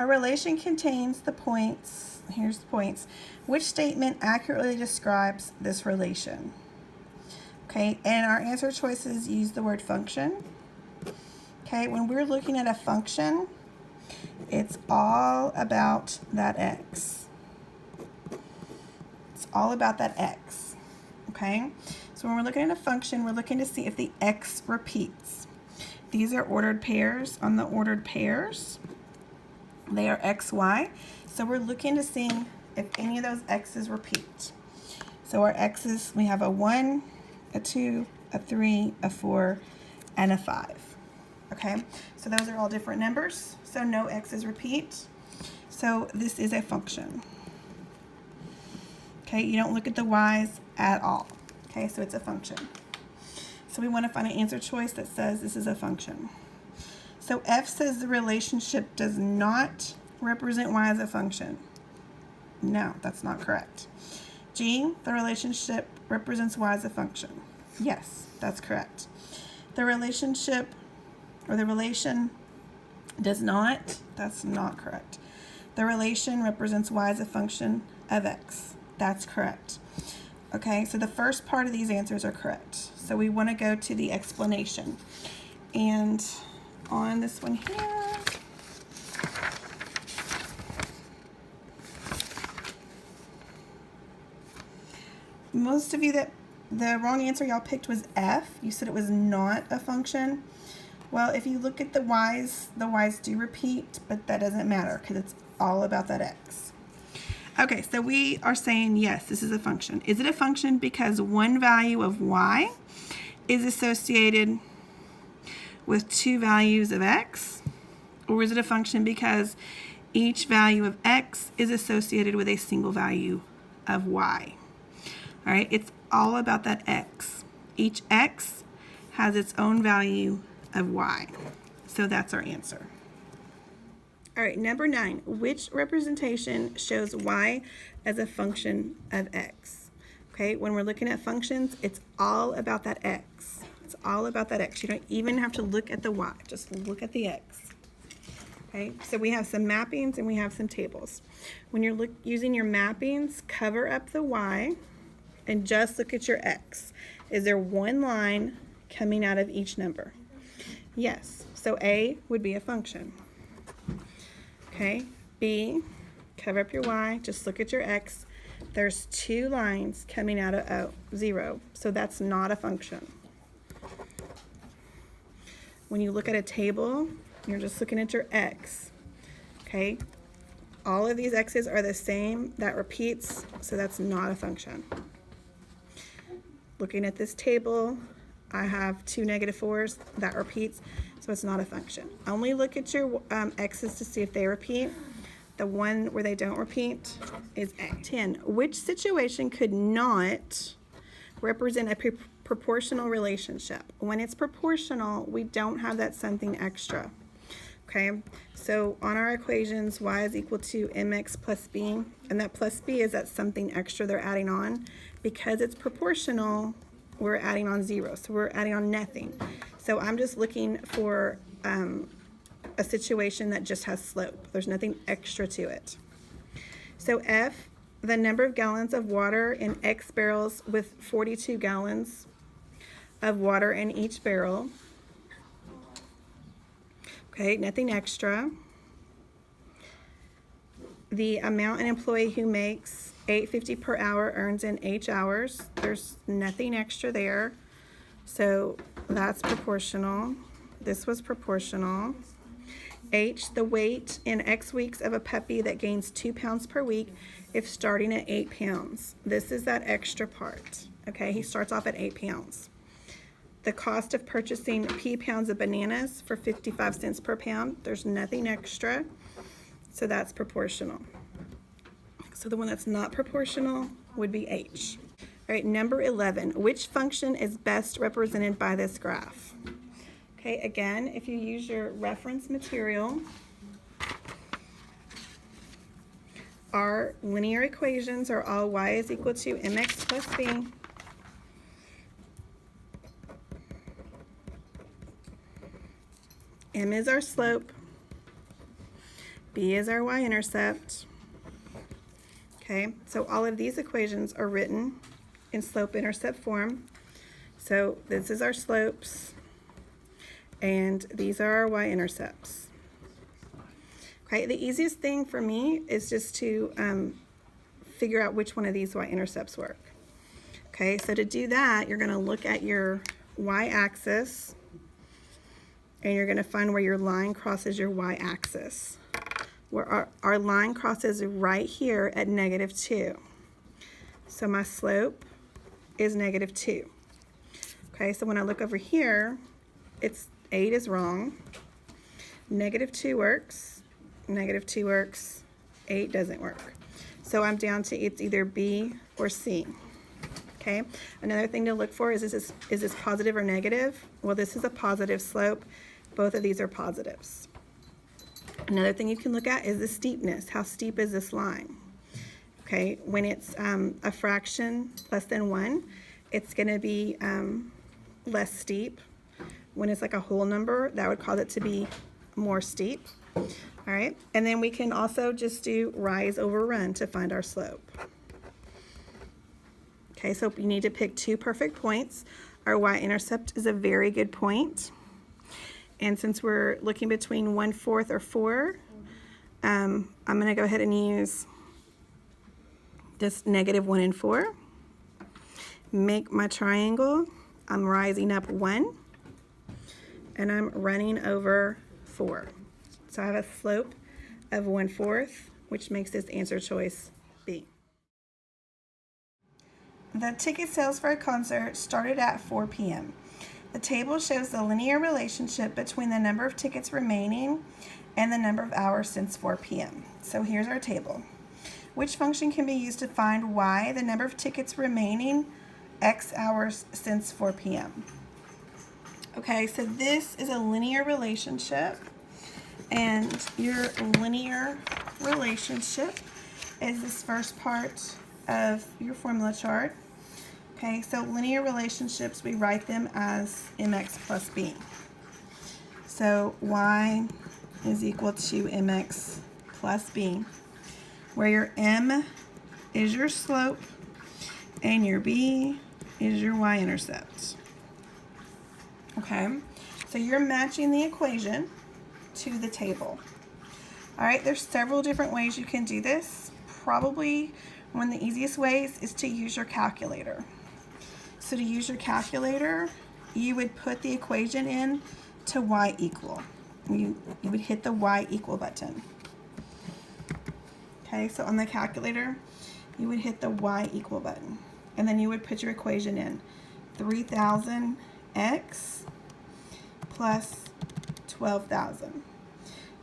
A relation contains the points, here's the points, which statement accurately describes this relation? Okay, and our answer choices use the word function. Okay, when we're looking at a function, it's all about that x. It's all about that x. Okay, so when we're looking at a function, we're looking to see if the x repeats. These are ordered pairs. On the ordered pairs, they are x, y. So we're looking to see if any of those x's repeat. So our x's, we have a 1, a 2, a 3, a 4, and a 5. Okay, so those are all different numbers, so no x's repeat. So this is a function. Okay, you don't look at the y's at all. Okay, so it's a function. So we want to find an answer choice that says this is a function. So F says the relationship does not represent y as a function. No, that's not correct. G, the relationship represents y as a function. Yes, that's correct. The relationship or the relation does not, that's not correct. The relation represents y as a function of x. That's correct. Okay, so the first part of these answers are correct. So we want to go to the explanation. And on this one here, most of you that the wrong answer y'all picked was F. You said it was not a function. Well, if you look at the y's do repeat, but that doesn't matter because it's all about that x. Okay, so we are saying yes, this is a function. Is it a function because one value of y is associated with two values of x? Or is it a function because each value of x is associated with a single value of y? All right, it's all about that x. Each x has its own value of y. So that's our answer. All right, number 9, which representation shows y as a function of x? Okay, when we're looking at functions, it's all about that x. It's all about that x. You don't even have to look at the y, just look at the x. Okay, so we have some mappings and we have some tables. When you're using your mappings, cover up the y and just look at your x. Is there one line coming out of each number? Yes, so A would be a function. Okay, B, cover up your y, just look at your x. There's two lines coming out of 0, so that's not a function. When you look at a table, you're just looking at your x. Okay, all of these x's are the same, that repeats, so that's not a function. Looking at this table, I have two -4s, that repeats, so it's not a function. Only look at your x's to see if they repeat. The one where they don't repeat is 10. Which situation could not represent a proportional relationship? When it's proportional, we don't have that something extra. Okay, so on our equations, y is equal to mx plus b, and that plus b is that something extra they're adding on. Because it's proportional, we're adding on 0, so we're adding on nothing. So I'm just looking for a situation that just has slope. There's nothing extra to it. So F, the number of gallons of water in X barrels with 42 gallons of water in each barrel. Okay, nothing extra. The amount an employee who makes $8.50 per hour earns in H hours. There's nothing extra there. So that's proportional. This was proportional. H, the weight in X weeks of a puppy that gains 2 pounds per week if starting at 8 pounds. This is that extra part. Okay, he starts off at 8 pounds. The cost of purchasing P pounds of bananas for 55 cents per pound. There's nothing extra. So that's proportional. So the one that's not proportional would be H. All right, number 11. Which function is best represented by this graph? Okay, again, if you use your reference material, our linear equations are all y is equal to mx plus b. M is our slope. B is our y-intercept. Okay, so all of these equations are written in slope-intercept form. So this is our slopes, and these are our y-intercepts. Okay, the easiest thing for me is just to figure out which one of these y-intercepts work. Okay, so to do that, you're going to look at your y-axis, and you're going to find where your line crosses your y-axis. Where our line crosses right here at -2. So my slope is -2. Okay, so when I look over here, it's 8 is wrong. -2 works. -2 works. 8 doesn't work. So I'm down to it's either B or C. Okay, another thing to look for is this positive or negative? Well, this is a positive slope. Both of these are positives. Another thing you can look at is the steepness. How steep is this line? Okay, when it's a fraction less than 1, it's going to be less steep. When it's like a whole number, that would cause it to be more steep. All right, and then we can also just do rise over run to find our slope. Okay, so you need to pick 2 perfect points. Our y-intercept is a very good point. And since we're looking between 1/4 or 4, I'm going to go ahead and use this -1 and 4. Make my triangle. I'm rising up 1, and I'm running over 4. So I have a slope of 1/4, which makes this answer choice B. The ticket sales for a concert started at 4 p.m. The table shows the linear relationship between the number of tickets remaining and the number of hours since 4 p.m. So here's our table. Which function can be used to find y, the number of tickets remaining, x hours since 4 p.m.? Okay, so this is a linear relationship, and your linear relationship is this first part of your formula chart. Okay, so linear relationships, we write them as mx plus b. So y is equal to mx plus b, where your m is your slope and your b is your y-intercept. Okay, so you're matching the equation to the table. All right, there's several different ways you can do this. Probably one of the easiest ways is to use your calculator. So to use your calculator, you would put the equation in to y equal. You would hit the y equal button. Okay, so on the calculator, you would hit the y equal button. And then you would put your equation in. 3,000x plus 12,000.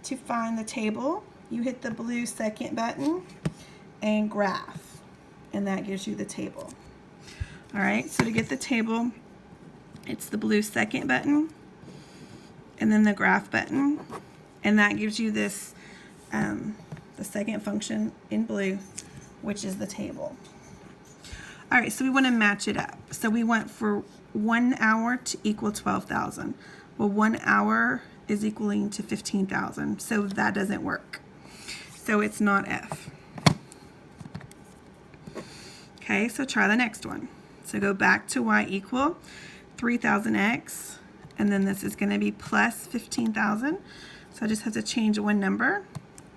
To find the table, you hit the blue second button and graph, and that gives you the table. All right, so to get the table, it's the blue second button and then the graph button, and that gives you this, the second function in blue, which is the table. All right, so we want to match it up. So we want for 1 hour to equal 12,000. Well, 1 hour is equaling to 15,000, so that doesn't work. So it's not F. Okay, so try the next one. So go back to y equal 3,000x, and then this is going to be plus 15,000. So I just have to change one number.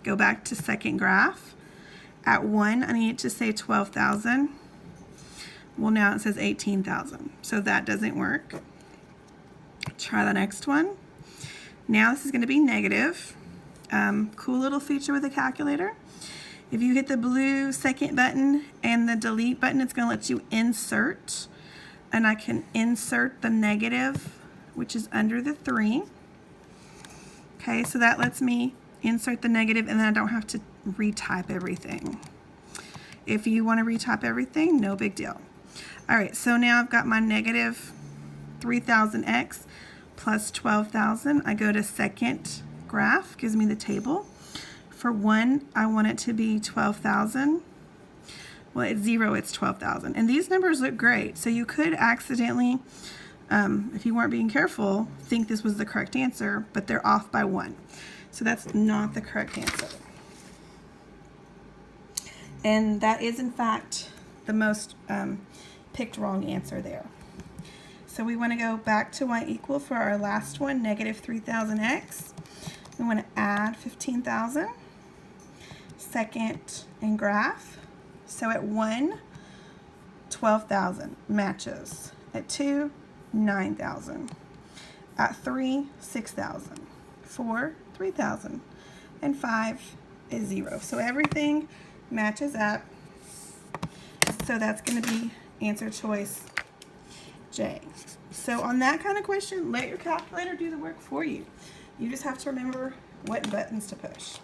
Go back to second graph. At 1, I need it to say 12,000. Well, now it says 18,000, so that doesn't work. Try the next one. Now this is going to be negative. Cool little feature with the calculator. If you hit the blue second button and the delete button, it's going to let you insert. And I can insert the negative, which is under the 3. Okay, so that lets me insert the negative, and then I don't have to retype everything. If you want to retype everything, no big deal. All right, so now I've got my negative 3,000x plus 12,000. I go to second graph, gives me the table. For 1, I want it to be 12,000. Well, at 0, it's 12,000. And these numbers look great. So you could accidentally, if you weren't being careful, think this was the correct answer, but they're off by 1. So that's not the correct answer. And that is, in fact, the most picked wrong answer there. So we want to go back to y equal for our last one, negative 3,000x. We want to add 15,000. Second in graph. So at 1, 12,000 matches. At 2, 9,000. At 3, 6,000. 4, 3,000. And 5 is 0. So everything matches up. So that's going to be answer choice J. So on that kind of question, let your calculator do the work for you. You just have to remember what buttons to push.